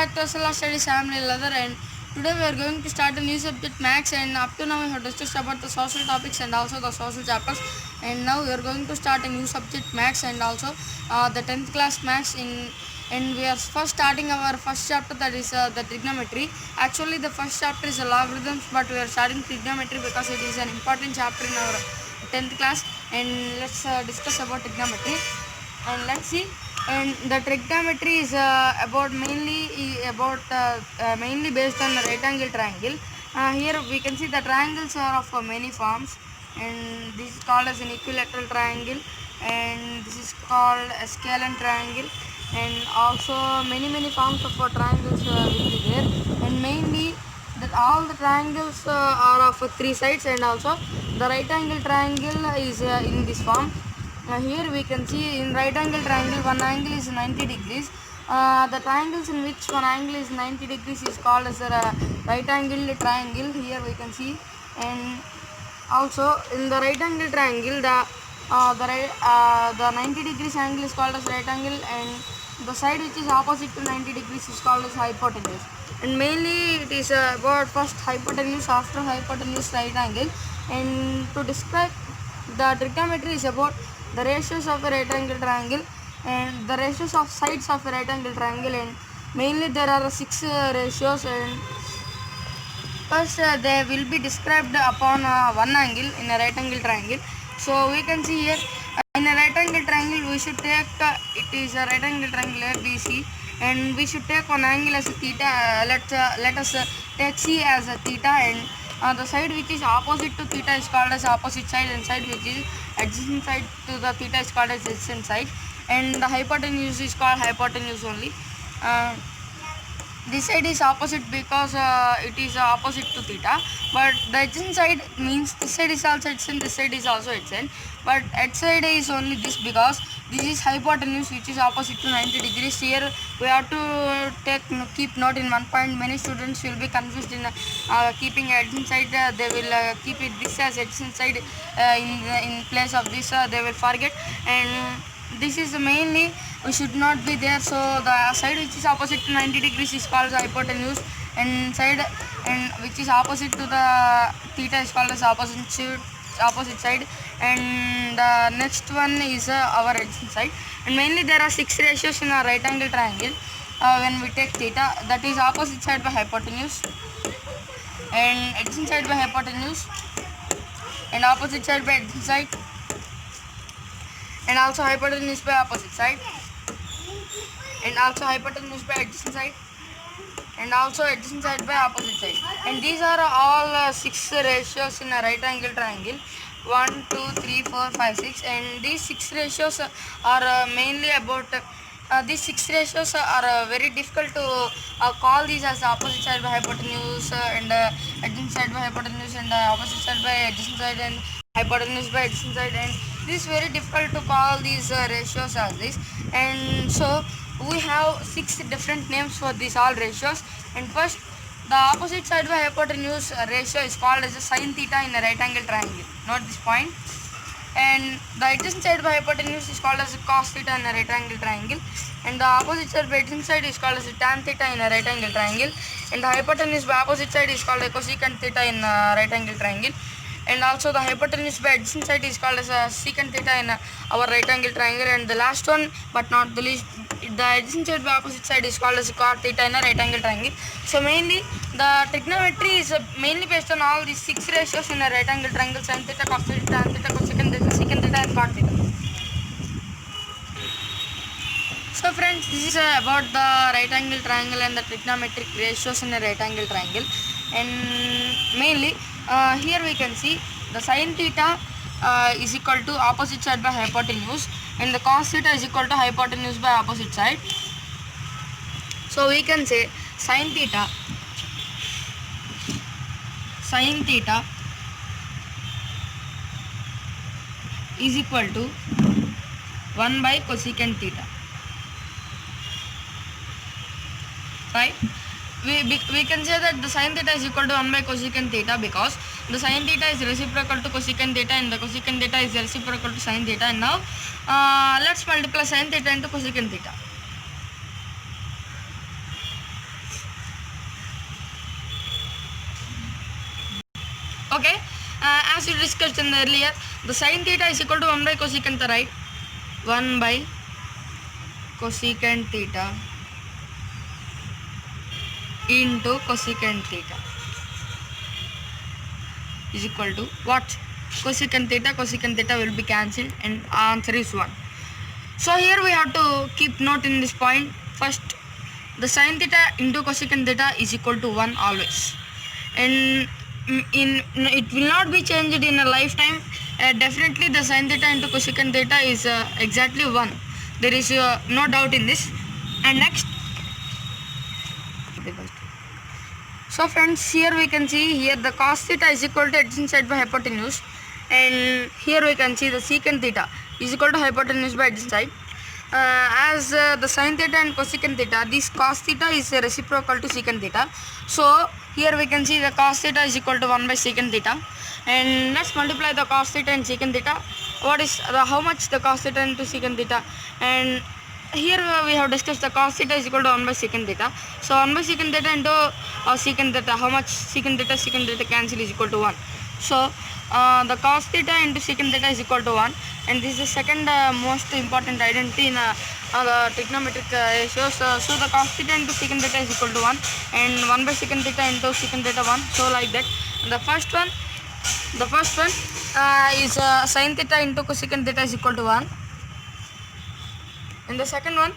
back to SLR Studies. I am Leather, and today we are going to start a new subject Max, and up to now we have discussed about the social topics and also the social chapters, and now we are going to start a new subject Max and also the 10th class Max and we are first starting our first chapter, that is the trigonometry. Actually the first chapter is logarithms, but we are starting trigonometry because it is an important chapter in our 10th class. And let's discuss about trigonometry, and let's see. And the trigonometry is mainly based on the right angle triangle. Here we can see the triangles are of many forms, and this is called as an equilateral triangle, and this is called a scalene triangle, and also many forms of triangles will be there. And mainly that all the triangles are of three sides, and also the right angle triangle is in this form. Here we can see in right angle triangle one angle is 90 degrees. The triangles in which one angle is 90 degrees is called as a right angle triangle. Here we can see. And also in the right angle triangle the 90 degrees angle is called as right angle, and the side which is opposite to 90 degrees is called as hypotenuse. And mainly it is about first hypotenuse, after hypotenuse right angle. And to describe the trigonometry is about the ratios of a right angle triangle and the ratios of sides of a right angle triangle. And mainly there are six ratios, and first they will be described upon one angle in a right angle triangle. So we can see here in a right angle triangle we should take it is a right angle triangle ABC, and we should take one angle as a theta. Let us take C as a theta, and the side which is opposite to theta is called as opposite side, and side which is adjacent side to the theta is called as adjacent side, and the hypotenuse is called hypotenuse only. This side is opposite because it is opposite to theta, but the adjacent side means this side is also adjacent, this side is also adjacent, but at side is only this because this is hypotenuse which is opposite to 90 degrees. Here we have to keep note in one point. Many students will be confused in keeping adjacent side. They will keep it this as adjacent side in place of this. They will forget, and this is mainly we should not be there. So the side which is opposite to 90 degrees is called hypotenuse, and side and which is opposite to the theta is called as opposite side, and the next one is our adjacent side. And mainly there are six ratios in a right angle triangle when we take theta, that is opposite side by hypotenuse, and adjacent side by hypotenuse, and opposite side by adjacent side, and also hypotenuse by opposite side, and also hypotenuse by adjacent side, and also adjacent side by opposite side. And these are all six ratios in a right angle triangle: 1 2 3 4 5 6. And these six ratios are mainly about these six ratios are very difficult to call these as opposite side by hypotenuse and adjacent side by hypotenuse, and opposite side by adjacent side, and hypotenuse by adjacent side. And this is very difficult to call these ratios as this. And so we have six different names for these all ratios. And first, the opposite side by hypotenuse ratio is called as a sin theta in a right angle triangle. Note this point. And the adjacent side by hypotenuse is called as a cos theta in a right angle triangle, and the opposite side by adjacent side is called as a tan theta in a right angle triangle, and the hypotenuse by opposite side is called a cosecant theta in a right angle triangle, and also the hypotenuse by adjacent side is called as a secant theta in our right angle triangle. And the last one but not the least, the adjacent side by opposite side is called as a cot theta in a right angle triangle. So mainly the trigonometry is mainly based on all these six ratios in a right angle triangle: sin theta, cos theta, tan theta, cosecant theta, secant theta, and cot theta. So friends, this is about the right angle triangle and the trigonometric ratios in a right angle triangle. And mainly here we can see the sin theta is equal to opposite side by hypotenuse, and the cos theta is equal to hypotenuse by opposite side. So we can say sin theta is equal to 1 by cosecant theta, right? We can say that the sin theta is equal to 1 by cosecant theta because the sin theta is reciprocal to cosecant theta, and the cosecant theta is reciprocal to sin theta. And now let's multiply sin theta into cosecant theta. Okay, as we discussed in the earlier, the sin theta is equal to 1 by cosecant theta, right? 1 by cosecant theta into cosecant theta is equal to what? Cosecant theta will be cancelled and answer is 1. So here we have to keep note in this point. First, the sin theta into cosecant theta is equal to 1 always, and it will not be changed in a lifetime. Definitely the sin theta into cosecant theta is exactly 1. There is no doubt in this. And next, so friends, here we can see here the cos theta is equal to adjacent side by hypotenuse, and here we can see the secant theta is equal to hypotenuse by adjacent side. As the sin theta and cosecant theta, this cos theta is reciprocal to secant theta. So here we can see the cos theta is equal to 1 by secant theta, and let's multiply the cos theta and secant theta. What is how much the cos theta into secant theta? And here we have discussed the cos theta is equal to 1 by secant theta. So 1 by secant theta into secant theta, how much secant theta cancel is equal to 1. So the cos theta into secant theta is equal to 1, and this is the second most important identity in the trigonometric ratios. So the cos theta into secant theta is equal to 1, and 1 by secant theta into secant theta 1. So like that. And the first one is sin theta into cosecant theta is equal to 1, and the second one,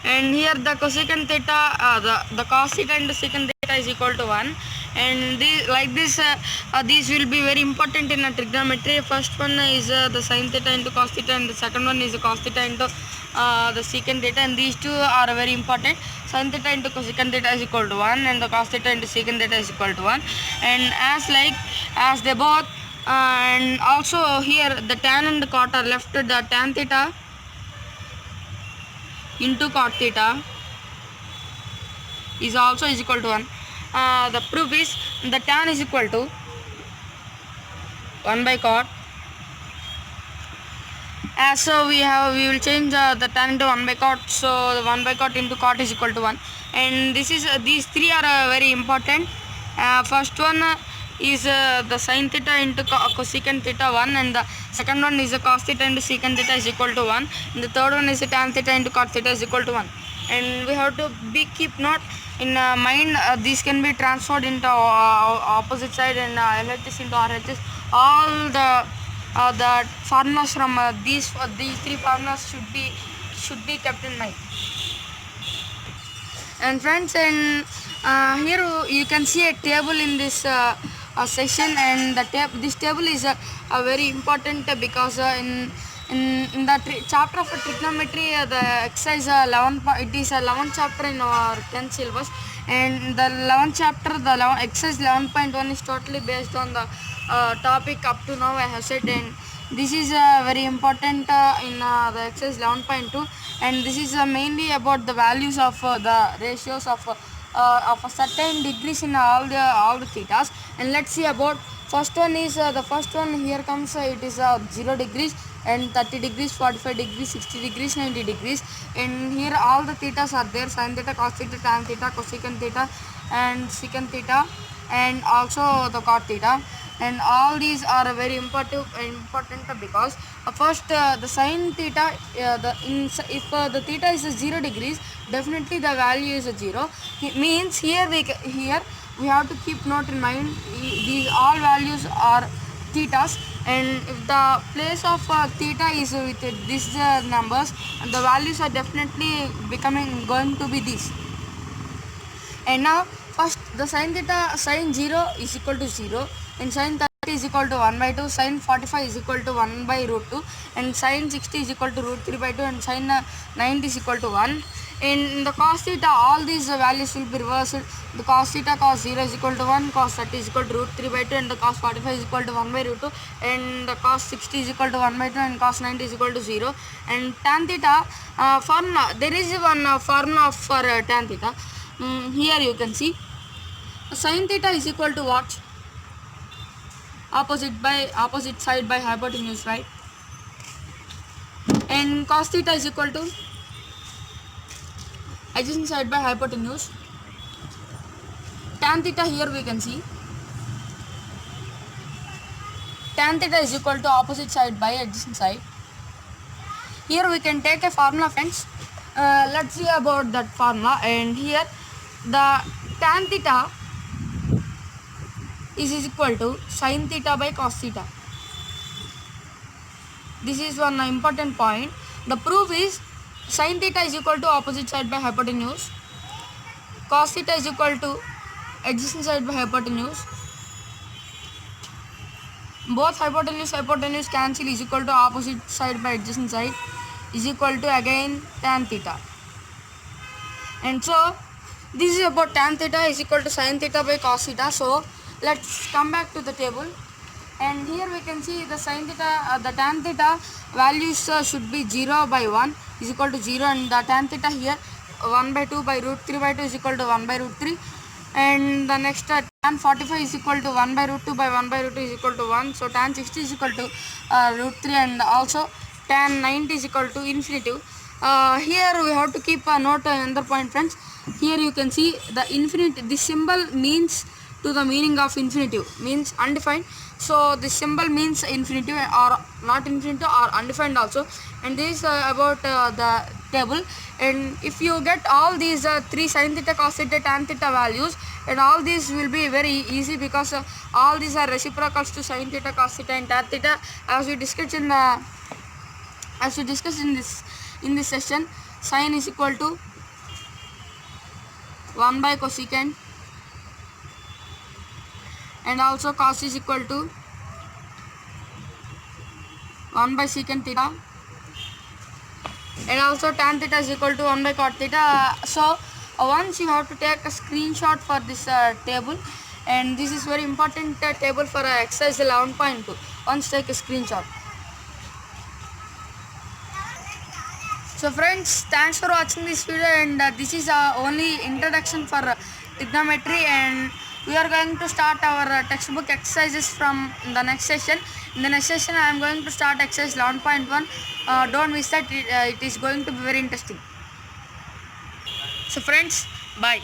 and here the cosecant theta, the cos theta into secant theta is equal to 1, and these will be very important in a trigonometry. First one is the sin theta into cos theta, and the second one is the cos theta into the secant theta, and these two are very important. Sin theta into cosecant theta is equal to 1, and the cos theta into secant theta is equal to 1, and as they both, and also here the tan and the cot are left. The tan theta into cot theta is also is equal to 1. The proof is the tan is equal to 1 by cot. As so we will change the tan into 1 by cot. So the 1 by cot into cot is equal to 1, and this is these three are very important. First one is the sin theta into cosecant theta 1, and the second one is the cos theta into secant theta is equal to 1, and the third one is the tan theta into cot theta is equal to 1. And we have to keep note in mind. These can be transferred into opposite side, and LHS into RHS. All the formulas from these three formulas should be kept in mind. And friends, and here you can see a table in this section, and this table is very important because in the chapter of trigonometry, the exercise 11, it is 11th chapter in our 10th syllabus, and the 11th chapter, the exercise 11.1 is totally based on the topic up to now I have said, and this is very important in the exercise 11.2, and this is mainly about the values of the ratios of a certain degrees in all the thetas. And let's see about first one is the first one here comes, it is 0 degrees and 30 degrees, 45 degrees, 60 degrees, 90 degrees, and here all the thetas are there: sin theta, cos theta, tan theta, cosecant theta and secant theta, and also the cot theta. And all these are very important because first the sin theta, if the theta is 0 degrees, definitely the value is 0. It means here we have to keep note in mind, these all values are thetas, and if the place of theta is with these numbers, the values are definitely going to be these. And now first the sin theta, sin 0 is equal to 0, and sin 30 is equal to 1 by 2, sin 45 is equal to 1 by root 2, and sin 60 is equal to root 3 by 2, and sin 90 is equal to 1. In the cos theta, all these values will be reversed. The cos theta, cos 0 is equal to 1, cos 30 is equal to root 3 by 2, and the cos 45 is equal to 1 by root 2, and the cos 60 is equal to 1 by 2, and cos 90 is equal to 0. And tan theta, formula, there is one formula for tan theta. Here you can see sin theta is equal to what? Opposite side by hypotenuse, right? And cos theta is equal to adjacent side by hypotenuse. Tan theta, here we can see tan theta is equal to opposite side by adjacent side. Here we can take a formula, friends. Let's see about that formula. And here the tan theta is equal to sin theta by cos theta. This is one important point. The proof is sin theta is equal to opposite side by hypotenuse. Cos theta is equal to adjacent side by hypotenuse. Both hypotenuse cancel is equal to opposite side by adjacent side is equal to again tan theta. And so this is about tan theta is equal to sin theta by cos theta. So let's come back to the table. And here we can see the sin theta, the tan theta values should be 0 by 1 is equal to 0, and the tan theta here 1 by 2 by root 3 by 2 is equal to 1 by root 3. And the next tan 45 is equal to 1 by root 2 by 1 by root 2 is equal to 1. So tan 60 is equal to root 3, and also tan 90 is equal to infinitive. Here we have to keep a note another point, friends. Here you can see the infinitive. This symbol means to the meaning of infinitive, means undefined. So this symbol means infinitive or not infinitive or undefined also. And this is about the table. And if you get all these 3 sin theta, cos theta, tan theta values, and all these will be very easy because all these are reciprocals to sin theta, cos theta, and tan theta, as we discussed in this session. Sin is equal to 1 by cosecant, and also cos is equal to 1 by secant theta, and also tan theta is equal to 1 by cot theta. So once you have to take a screenshot for this table, and this is very important table for exercise 11.2. Once take a screenshot. So friends, thanks for watching this video, and this is only introduction for trigonometry, and we are going to start our textbook exercises from the next session. In the next session I am going to start exercise 11.1. Don't miss that, it is going to be very interesting. So friends, bye.